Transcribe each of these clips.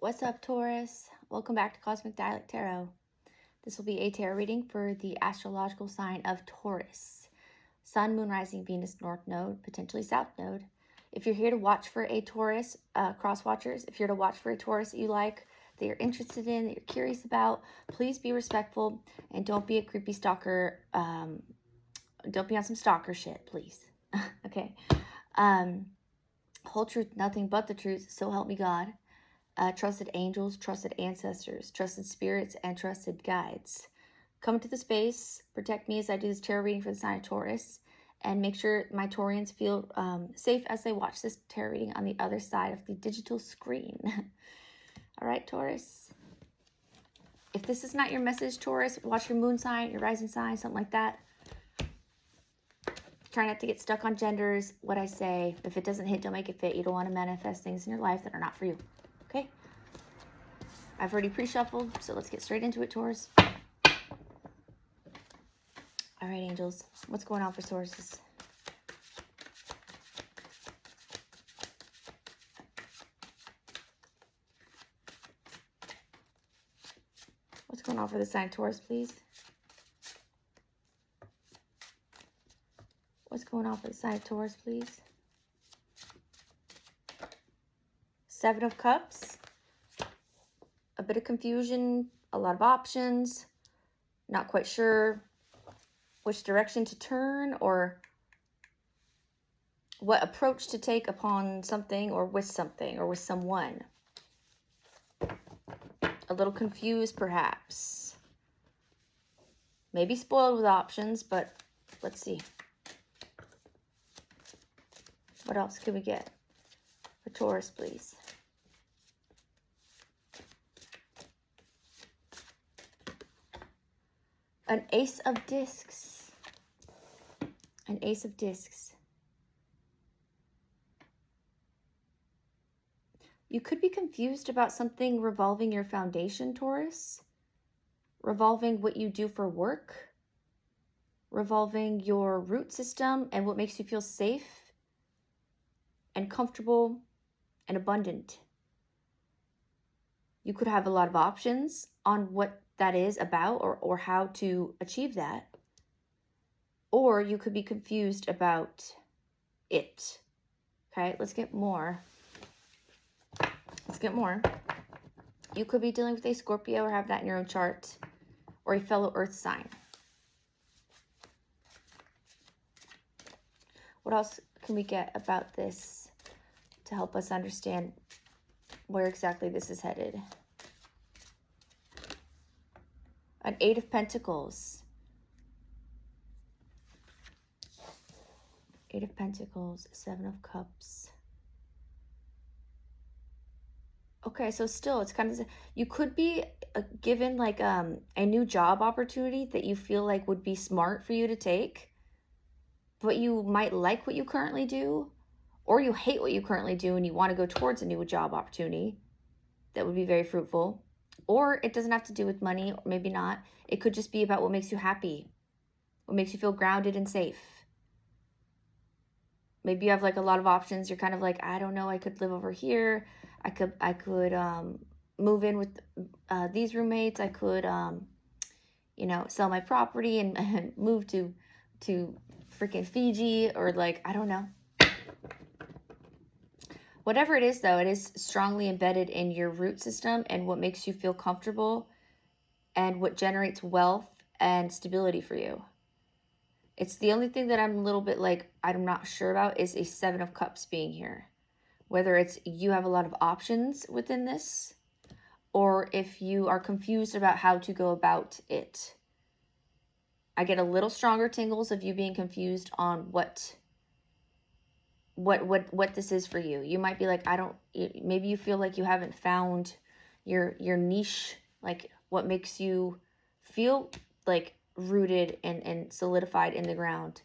What's up, Taurus? Welcome back to Cosmic Dialect Tarot. This will be a tarot reading for the astrological sign of Taurus. Sun, Moon, Rising, Venus, North Node, potentially South Node. If you're here to watch for a Taurus, cross watchers, if you're to watch for a Taurus that you like, that you're interested in, that you're curious about, please be respectful and don't be a creepy stalker. Don't be on some stalker shit, please. Okay. Whole truth, nothing but the truth. So help me God. Trusted angels, trusted ancestors, trusted spirits, and trusted guides. Come to the space, protect me as I do this tarot reading for the sign of Taurus, and make sure my Taurians feel safe as they watch this tarot reading on the other side of the digital screen. All right, Taurus. If this is not your message, Taurus, watch your moon sign, your rising sign, something like that. Try not to get stuck on genders, what I say. If it doesn't hit, don't make it fit. You don't want to manifest things in your life that are not for you. Okay, I've already pre-shuffled, so let's get straight into it, Taurus. All right, angels, what's going on for Tauruses? What's going on for the sign of Taurus, please? What's going on for the sign of Taurus, please? Seven of Cups. A bit of confusion, a lot of options, not quite sure which direction to turn or what approach to take upon something or with someone. A little confused, perhaps. Maybe spoiled with options, but let's see. What else could we get for Taurus, please? An Ace of Discs. An Ace of Discs. You could be confused about something revolving your foundation, Taurus. Revolving what you do for work. Revolving your root system and what makes you feel safe and comfortable and abundant. You could have a lot of options on what that is about or how to achieve that. Or you could be confused about it. Okay, let's get more. Let's get more. You could be dealing with a Scorpio or have that in your own chart, or a fellow earth sign. What else can we get about this to help us understand where exactly this is headed? An Eight of Pentacles. Eight of Pentacles, Seven of Cups. Okay, so still, it's kind of, you could be given like a new job opportunity that you feel like would be smart for you to take, but you might like what you currently do, or you hate what you currently do and you want to go towards a new job opportunity that would be very fruitful. Or it doesn't have to do with money, or maybe not. It could just be about what makes you happy, what makes you feel grounded and safe. Maybe you have like a lot of options. You're kind of like, I don't know, I could live over here. I could move in with these roommates. I could, you know, sell my property and move to freaking Fiji, or like, I don't know. Whatever it is, though, it is strongly embedded in your root system and what makes you feel comfortable and what generates wealth and stability for you. It's the only thing that I'm a little bit like, I'm not sure about, is a Seven of Cups being here. Whether it's you have a lot of options within this, or if you are confused about how to go about it. I get a little stronger tingles of you being confused on what this is for you. You might be like, maybe you feel like you haven't found your niche, like what makes you feel like rooted and solidified in the ground.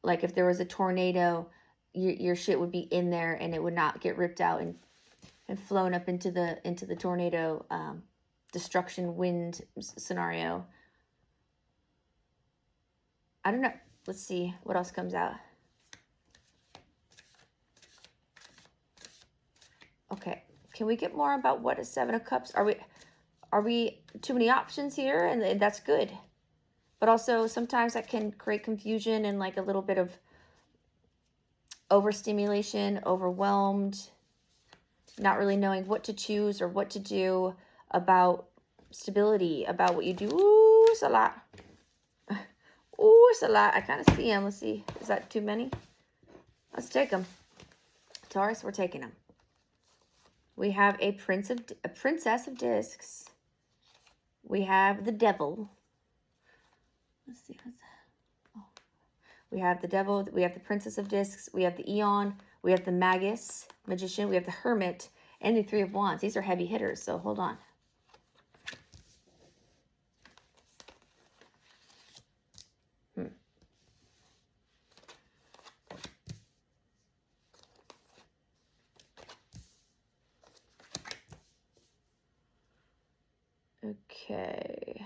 Like if there was a tornado, your shit would be in there and it would not get ripped out and flown up into the tornado destruction wind scenario. I don't know. Let's see what else comes out. Okay, Can we get more about what is Seven of Cups? Are we too many options here? And that's good. But also sometimes that can create confusion and like a little bit of overstimulation, overwhelmed, not really knowing what to choose or what to do about stability, about what you do. Ooh, it's a lot. Ooh, it's a lot. I kind of see them. Let's see. Is that too many? Let's take them. Taurus, we're taking them. We have a princess of discs. We have the devil. Let's see. We have the devil. We have the princess of discs. We have the Eon. We have the magus, magician. We have the hermit and the Three of Wands. These are heavy hitters, so hold on. Okay.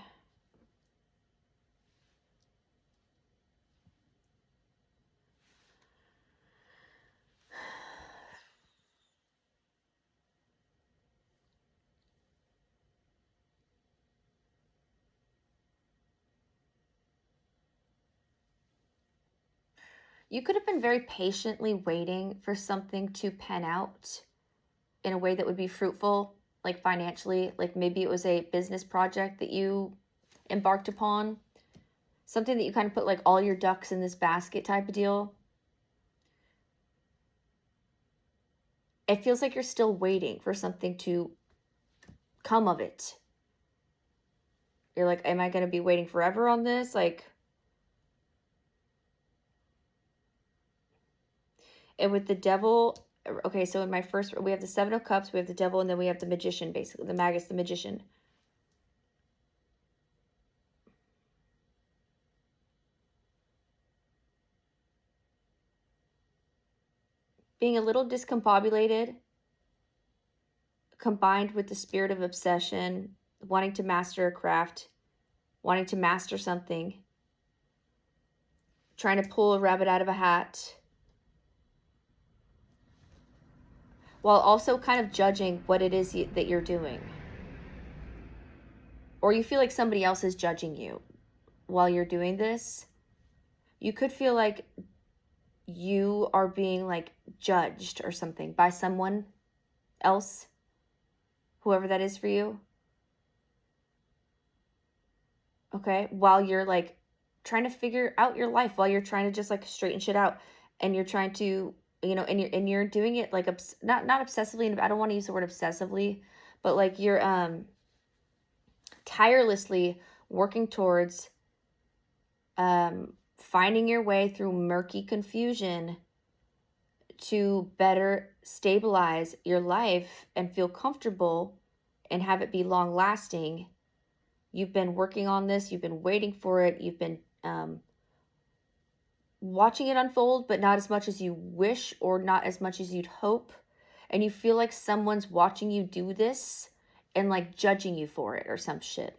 You could have been very patiently waiting for something to pan out in a way that would be fruitful, like financially. Like maybe it was a business project that you embarked upon. Something that you kind of put like all your ducks in this basket type of deal. It feels like you're still waiting for something to come of it. You're like, am I going to be waiting forever on this? Like, and with the devil, okay, so in my first, we have the Seven of Cups, we have the devil, and then we have the magician, basically, the magus, the magician. Being a little discombobulated, combined with the spirit of obsession, wanting to master a craft, wanting to master something, trying to pull a rabbit out of a hat, while also kind of judging what it is that you're doing. Or you feel like somebody else is judging you while you're doing this. You could feel like you are being like judged or something by someone else, whoever that is for you. Okay, while you're like trying to figure out your life, while you're trying to just like straighten shit out, and you're trying to, you know, and you're doing it like not obsessively. I don't want to use the word obsessively, but like you're tirelessly working towards finding your way through murky confusion to better stabilize your life and feel comfortable and have it be long lasting. You've been working on this. You've been waiting for it. You've been watching it unfold, but not as much as you wish or not as much as you'd hope. And you feel like someone's watching you do this and like judging you for it or some shit.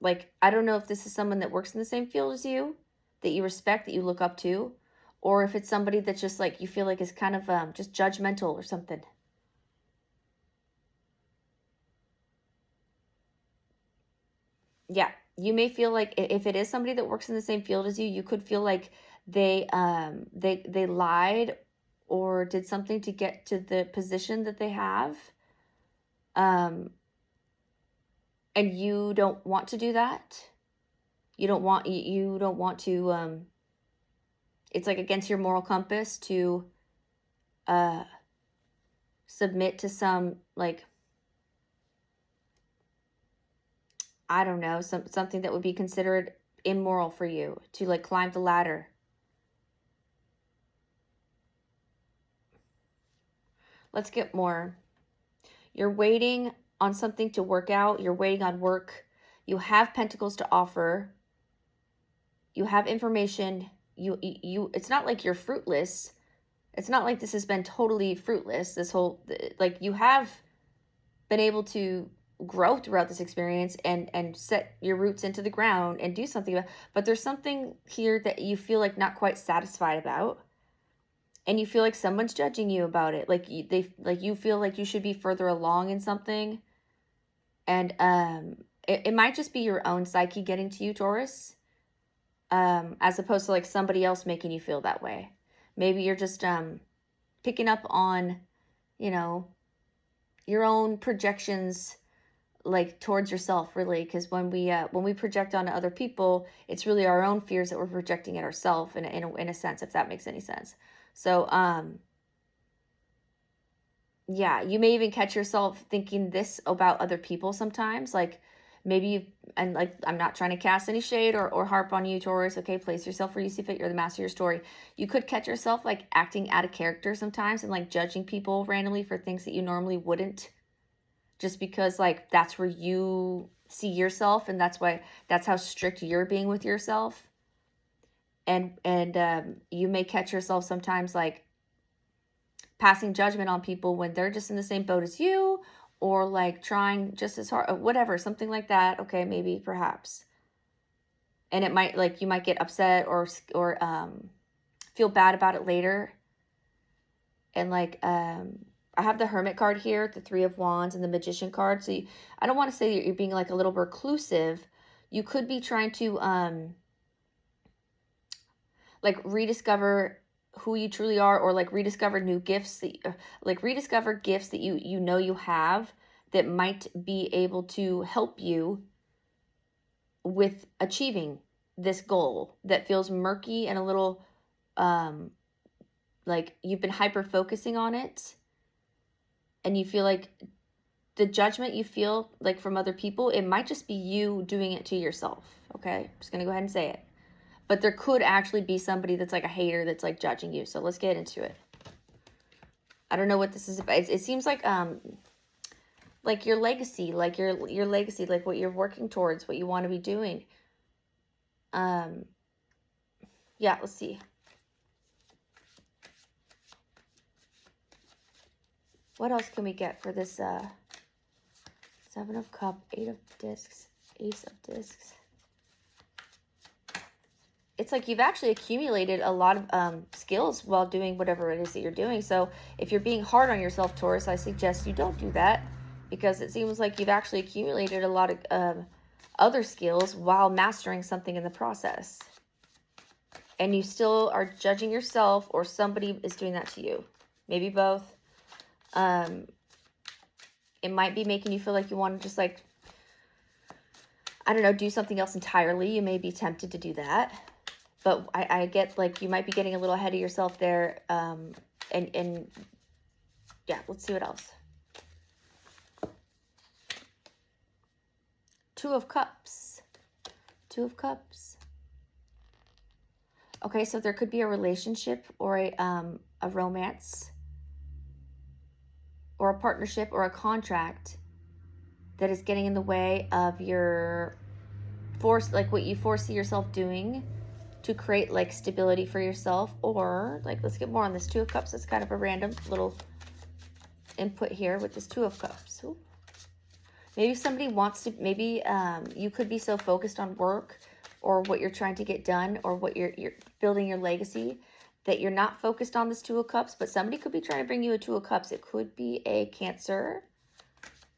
Like, I don't know if this is someone that works in the same field as you, that you respect, that you look up to, or if it's somebody that just like you feel like is kind of just judgmental or something. Yeah, you may feel like if it is somebody that works in the same field as you, you could feel like they lied or did something to get to the position that they have. And you don't want to do that. You don't want to, it's like against your moral compass to submit to some, like, I don't know, something that would be considered immoral for you, to like climb the ladder. Let's get more. You're waiting on something to work out. You're waiting on work. You have pentacles to offer. You have information. It's not like you're fruitless. It's not like this has been totally fruitless. This whole, like, you have been able to grow throughout this experience and set your roots into the ground and do something about, but there's something here that you feel like not quite satisfied about. and you feel like someone's judging you about it. Like you feel like you should be further along in something. And it might just be your own psyche getting to you, Taurus, as opposed to like somebody else making you feel that way. Maybe you're just picking up on, you know, your own projections, like towards yourself, really, because when we project onto other people, it's really our own fears that we're projecting at ourselves in a sense, if that makes any sense. So yeah, you may even catch yourself thinking this about other people sometimes, like maybe and like, I'm not trying to cast any shade or harp on you, Taurus, okay? Place yourself where you see fit. You're the master of your story. You could catch yourself like acting out of character sometimes and like judging people randomly for things that you normally wouldn't, just because like that's where you see yourself, and that's how strict you're being with yourself. And you may catch yourself sometimes like passing judgment on people when they're just in the same boat as you, or like trying just as hard, or whatever, something like that. Okay, maybe, perhaps. And it might, like, you might get upset or feel bad about it later. And like, I have the Hermit card here, the Three of Wands, and the Magician card. So I don't want to say that you're being like a little reclusive. You could be trying to like rediscover who you truly are, or like rediscover new gifts that like rediscover gifts that you know you have that might be able to help you with achieving this goal that feels murky and a little like you've been hyper focusing on it, and you feel like the judgment you feel like from other people, it might just be you doing it to yourself. Okay, I'm just gonna go ahead and say it. But there could actually be somebody that's like a hater that's like judging you. So let's get into it. I don't know what this is about. It seems like your legacy, like your legacy, like what you're working towards, what you want to be doing. Yeah, let's see. What else can we get for this Seven of Cups, Eight of Discs, Ace of Discs? It's like you've actually accumulated a lot of skills while doing whatever it is that you're doing. So if you're being hard on yourself, Taurus, I suggest you don't do that, because it seems like you've actually accumulated a lot of other skills while mastering something in the process. And you still are judging yourself, or somebody is doing that to you. Maybe both. It might be making you feel like you want to just like, I don't know, do something else entirely. You may be tempted to do that. But I get like you might be getting a little ahead of yourself there. And yeah, let's see what else. Two of Cups. Two of Cups. Okay, so there could be a relationship or a romance or a partnership or a contract that is getting in the way of your like what you foresee yourself doing to create like stability for yourself. Or like, let's get more on this Two of Cups. It's kind of a random little input here with this Two of Cups. Ooh. Maybe somebody wants to, maybe you could be so focused on work or what you're trying to get done, or what you're building your legacy, that you're not focused on this Two of Cups. But somebody could be trying to bring you a Two of Cups. It could be a Cancer.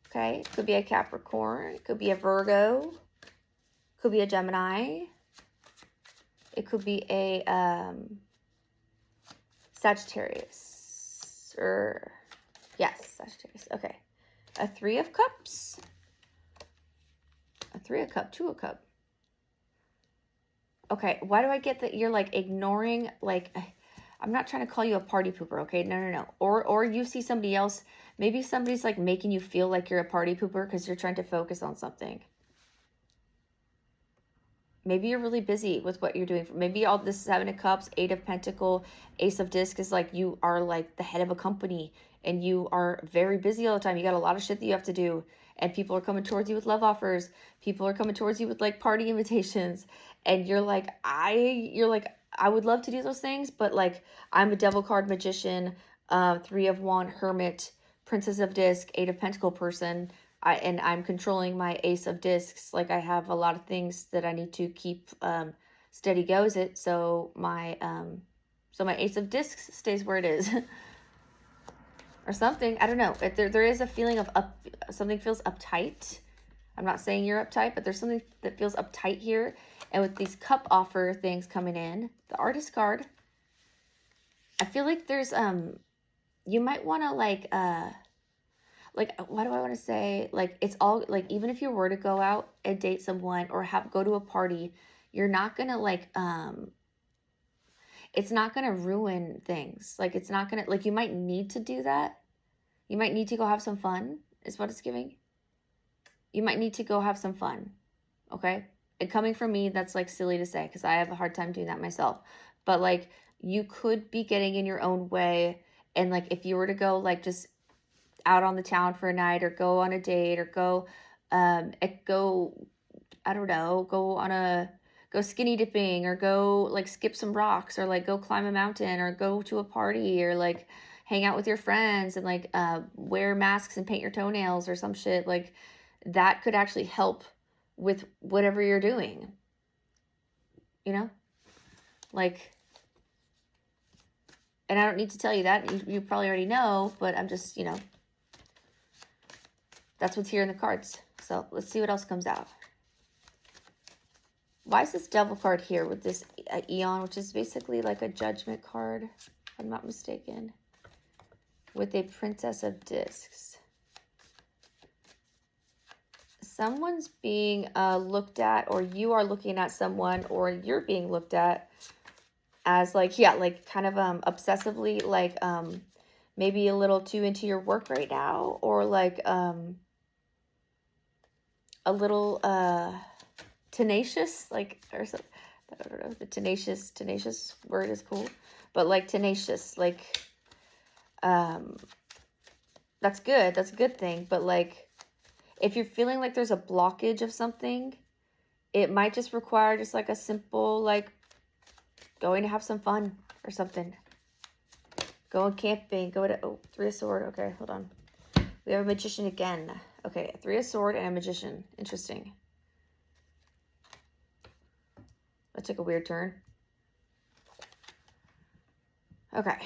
Okay, it could be a Capricorn. It could be a Virgo. It could be a Gemini. It could be a Sagittarius. Or, yes, Sagittarius. Okay. A Three of Cups. A Three of Cups. Two of Cups. Okay, why do I get that you're like ignoring, like, I'm not trying to call you a party pooper, okay? No. Or you see somebody else, maybe somebody's like making you feel like you're a party pooper because you're trying to focus on something. Maybe you're really busy with what you're doing. Maybe all this Seven of Cups, Eight of Pentacles, Ace of Discs is like you are like the head of a company and you are very busy all the time. You got a lot of shit that you have to do, and people are coming towards you with love offers. People are coming towards you with like party invitations, and you're like, I would love to do those things, but like I'm a Devil card magician, Three of Wands, Hermit, Princess of Disc, Eight of Pentacles person. And I'm controlling my Ace of Discs. Like I have a lot of things that I need to keep steady goes it. So my So my Ace of Discs stays where it is. Or something. I don't know. There is a feeling of something feels uptight. I'm not saying you're uptight, but there's something that feels uptight here. And with these cup offer things coming in, the Artist card, I feel like there's, you might want to like, what do I want to say? Like, it's all, like, even if you were to go out and date someone or go to a party, you're not going to like, it's not going to ruin things. Like, it's not going to, like, you might need to do that. You might need to go have some fun, is what it's giving. You might need to go have some fun, okay? And coming from me, that's, like, silly to say because I have a hard time doing that myself. But, like, you could be getting in your own way. And, like, if you were to go, like, just out on the town for a night or go on a date or go, I don't know, go skinny dipping or go, like, skip some rocks or, like, go climb a mountain or go to a party or, like, hang out with your friends and, like, wear masks and paint your toenails or some shit, like, that could actually help with whatever you're doing, you know? Like, and I don't need to tell you that. You probably already know, but I'm just, you know, that's what's here in the cards. So let's see what else comes out. Why is this Devil card here with this Eon, which is basically like a Judgment card, if I'm not mistaken, with a Princess of Discs? Someone's being looked at, or you are looking at someone, or you're being looked at as, like, yeah, like, kind of obsessively, like, maybe a little too into your work right now, or, like, a little tenacious, like, or something. I don't know, the tenacious word is cool, but, like, tenacious, like, that's good, that's a good thing, but, like, if you're feeling like there's a blockage of something, it might just require just, like, a simple, like, going to have some fun or something. Going camping, go to, oh, Three of Swords, okay, hold on. We have a Magician again. Okay, a Three of Swords and a Magician, interesting. That took a weird turn. Okay.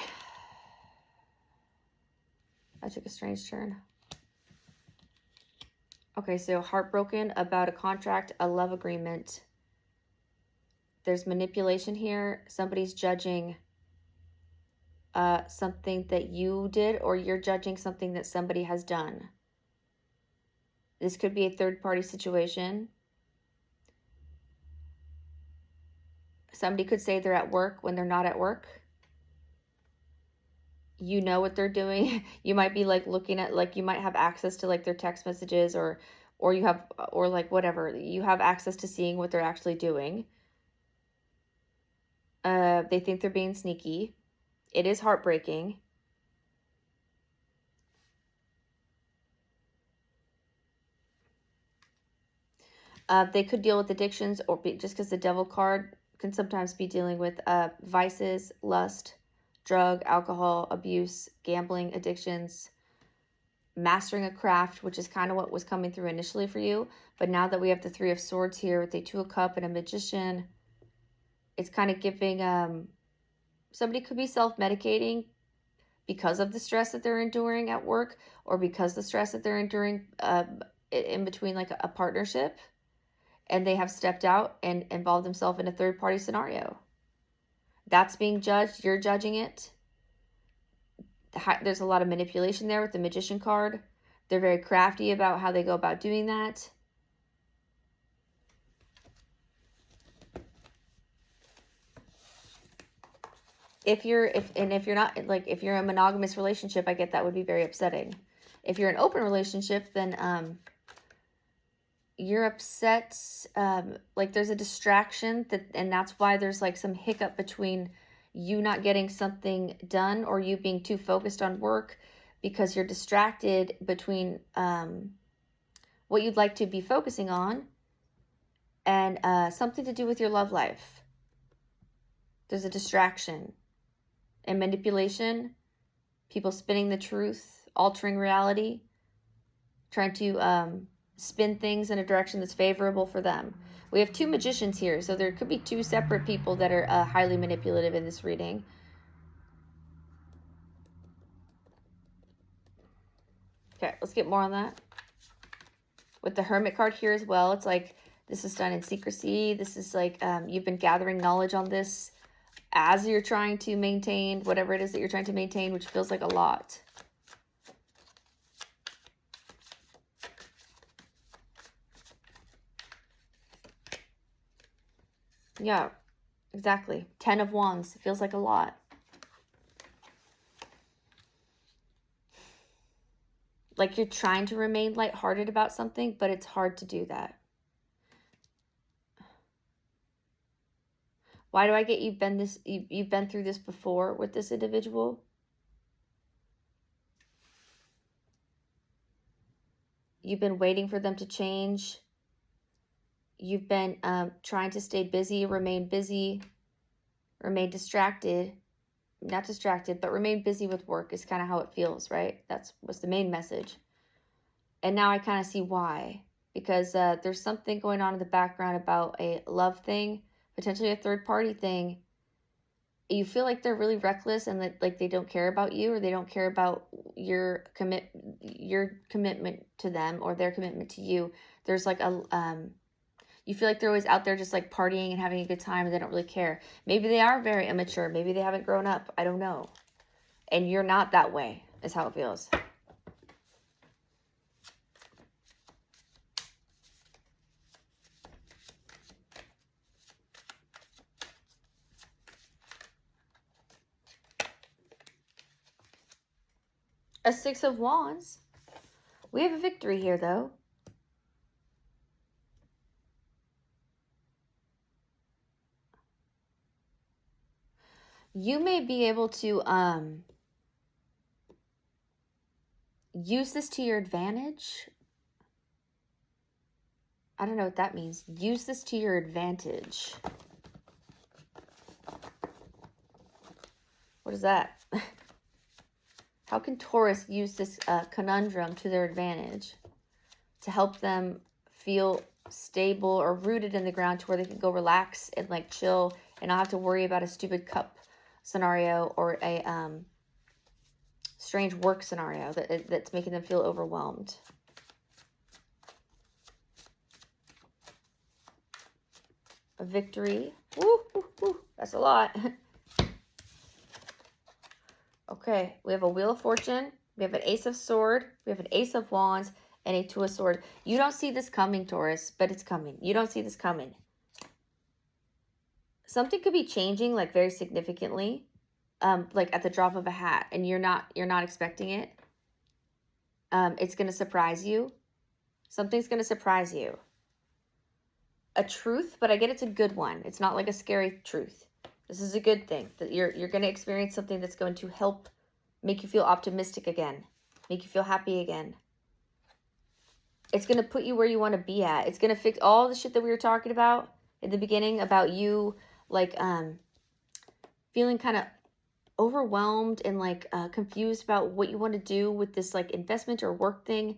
That took a strange turn. Okay, so heartbroken about a contract, a love agreement. There's manipulation here. Somebody's judging something that you did, or you're judging something that somebody has done. This could be a third-party situation. Somebody could say they're at work when they're not at work. You know what they're doing. You might be, like, looking at, like, you might have access to, like, their text messages, or you have, or, like, whatever. You have access to seeing what they're actually doing. They think they're being sneaky. It is heartbreaking. They could deal with addictions, or just because the Devil card can sometimes be dealing with vices, lust, drug, alcohol, abuse, gambling, addictions, mastering a craft, which is kind of what was coming through initially for you. But now that we have the Three of Swords here with the Two of Cups and a Magician, it's kind of giving, somebody could be self-medicating because of the stress that they're enduring at work, or because the stress that they're enduring in between, like, a partnership, and they have stepped out and involved themselves in a third-party scenario. That's being judged. You're judging it. There's a lot of manipulation there with the Magician card. They're very crafty about how they go about doing that. If you're not, like, if you're in a monogamous relationship, I get that would be very upsetting. If you're in an open relationship, then you're upset, like, there's a distraction, and that's why there's, like, some hiccup between you not getting something done, or you being too focused on work because you're distracted between what you'd like to be focusing on and something to do with your love life. There's a distraction and manipulation, people spinning the truth, altering reality, trying to spin things in a direction that's favorable for them. We have two Magicians here, so there could be two separate people that are highly manipulative in this reading. Okay, let's get more on that. With the Hermit card here as well, it's like this is done in secrecy. This is like you've been gathering knowledge on this as you're trying to maintain whatever it is that you're trying to maintain, which feels like a lot. Yeah, exactly. 10 of Wands. It feels like a lot. Like you're trying to remain lighthearted about something, but it's hard to do that. Why do I get you've been through this before with this individual? You've been waiting for them to change. You've been trying to stay busy, remain distracted. Not distracted, but remain busy with work is kind of how it feels, right? That's what's the main message. And now I kind of see why. Because there's something going on in the background about a love thing, potentially a third-party thing. You feel like they're really reckless and that like they don't care about you, or they don't care about your commitment to them or their commitment to you. There's like a you feel like they're always out there just like partying and having a good time and they don't really care. Maybe they are very immature. Maybe they haven't grown up. I don't know. And you're not that way, is how it feels. A 6 of Wands. We have a victory here, though. You may be able to use this to your advantage. I don't know what that means. Use this to your advantage. What is that? How can Taurus use this conundrum to their advantage to help them feel stable or rooted in the ground to where they can go relax and like chill and not have to worry about a stupid cup scenario or a strange work scenario that's making them feel overwhelmed? A victory. Woo, woo, woo. That's a lot. Okay, we have a Wheel of Fortune, we have an Ace of Sword, we have an Ace of Wands, and a Two of Sword. You don't see this coming, Taurus, but it's coming. You don't see this coming. Something could be changing like very significantly, like at the drop of a hat, and you're not expecting it. It's going to surprise you. Something's going to surprise you. A truth, but I get it's a good one. It's not like a scary truth. This is a good thing, that you're going to experience something that's going to help make you feel optimistic again, make you feel happy again. It's going to put you where you want to be at. It's going to fix all the shit that we were talking about in the beginning about you, like, feeling kind of overwhelmed and, like, confused about what you want to do with this, like, investment or work thing.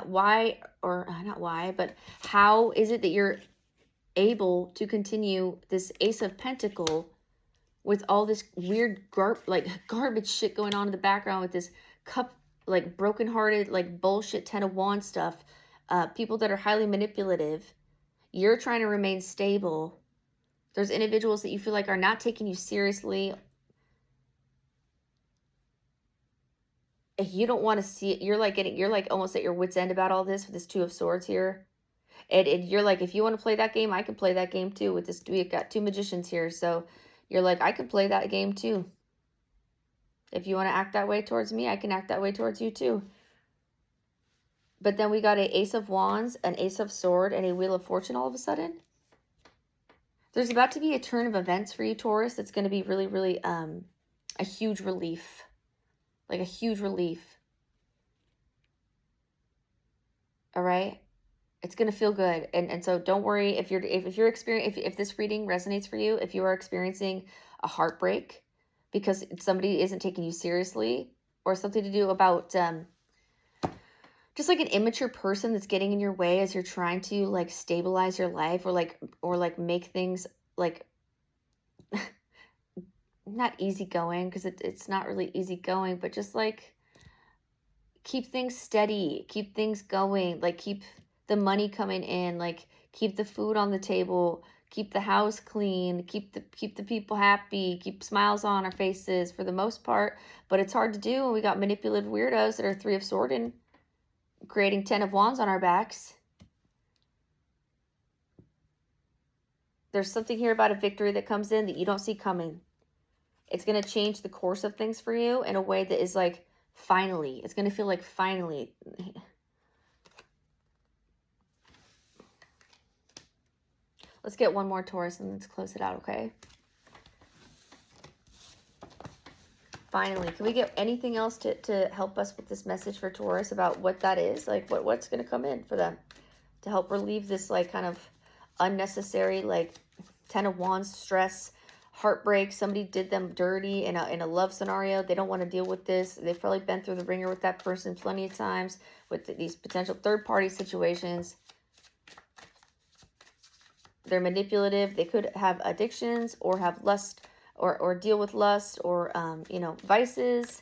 Why, or not why, but how is it that you're able to continue this Ace of Pentacles with all this weird garbage shit going on in the background with this cup, like brokenhearted, like bullshit 10 of Wands stuff, people that are highly manipulative. You're trying to remain stable. There's individuals that you feel like are not taking you seriously. If you don't want to see it, you're like almost at your wit's end about all this with this Two of Swords here. And you're like, if you want to play that game, I can play that game too. With this, we've got two magicians here. So you're like, I can play that game too. If you want to act that way towards me, I can act that way towards you too. But then we got a Ace of Wands, an Ace of Sword, and a Wheel of Fortune all of a sudden. There's about to be a turn of events for you, Taurus. That's going to be really, really a huge relief. Like a huge relief. All right? It's going to feel good. And so don't worry if if this reading resonates for you, if you are experiencing a heartbreak because somebody isn't taking you seriously, or something to do about just like an immature person that's getting in your way as you're trying to like stabilize your life or like make things like not easygoing, because it's not really easygoing, but just like keep things steady, keep things going, like keep the money coming in, like keep the food on the table, keep the house clean, keep the people happy, keep smiles on our faces for the most part. But it's hard to do when we got manipulative weirdos that are 3 of Swords and creating 10 of Wands on our backs. There's something here about a victory that comes in that you don't see coming. It's going to change the course of things for you in a way that is like, finally. It's going to feel like finally. Let's get one more, Taurus, and let's close it out, okay? Finally. Can we get anything else to help us with this message for Taurus about what that is? Like, what's going to come in for them to help relieve this, like, kind of unnecessary, like, 10 of Wands stress, heartbreak. Somebody did them dirty in a love scenario. They don't want to deal with this. They've probably been through the ringer with that person plenty of times with these potential third-party situations. They're manipulative. They could have addictions or have lust or deal with lust or, you know, vices.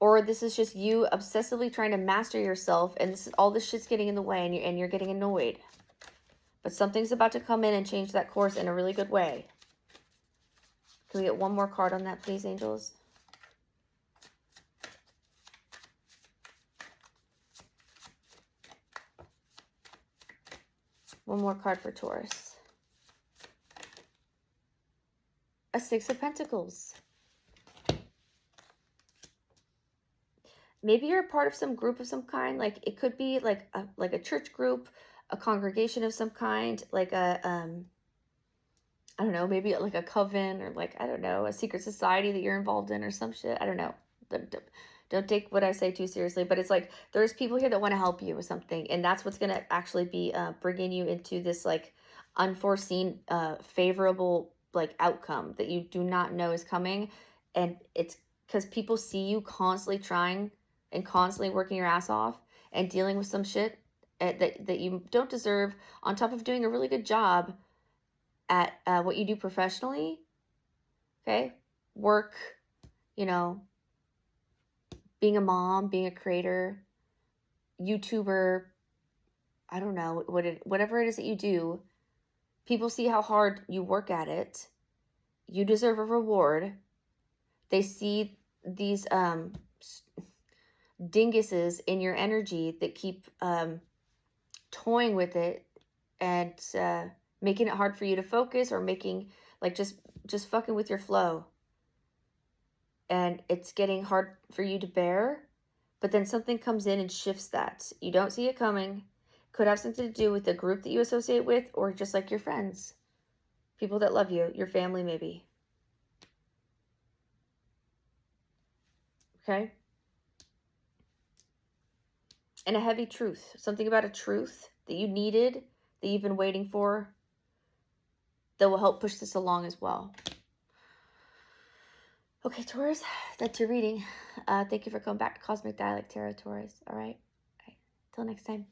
Or this is just you obsessively trying to master yourself, and all this shit's getting in the way, and you're getting annoyed. But something's about to come in and change that course in a really good way. Can we get one more card on that, please, angels? One more card for Taurus. A 6 of Pentacles. Maybe you're a part of some group of some kind. Like, it could be like a church group, a congregation of some kind, like a, I don't know, maybe like a coven or like, I don't know, a secret society that you're involved in or some shit. I don't know. Don't take what I say too seriously, but it's like there's people here that want to help you with something, and that's what's going to actually be bringing you into this like unforeseen, favorable like outcome that you do not know is coming. And it's because people see you constantly trying and constantly working your ass off and dealing with some shit that you don't deserve, on top of doing a really good job at what you do professionally. Okay, work, you know, being a mom, being a creator, YouTuber, I don't know, whatever it is that you do. People see how hard you work at it. You deserve a reward. They see these dinguses in your energy that keep toying with it and making it hard for you to focus, or making like just fucking with your flow. And it's getting hard for you to bear, but then something comes in and shifts that. You don't see it coming. Could have something to do with the group that you associate with, or just like your friends, people that love you, your family maybe. Okay? And a heavy truth, something about a truth that you needed, that you've been waiting for, that will help push this along as well. Okay, Taurus, that's your reading. Thank you for coming back to Cosmic Dialect Tarot, Taurus. All right. Till next time.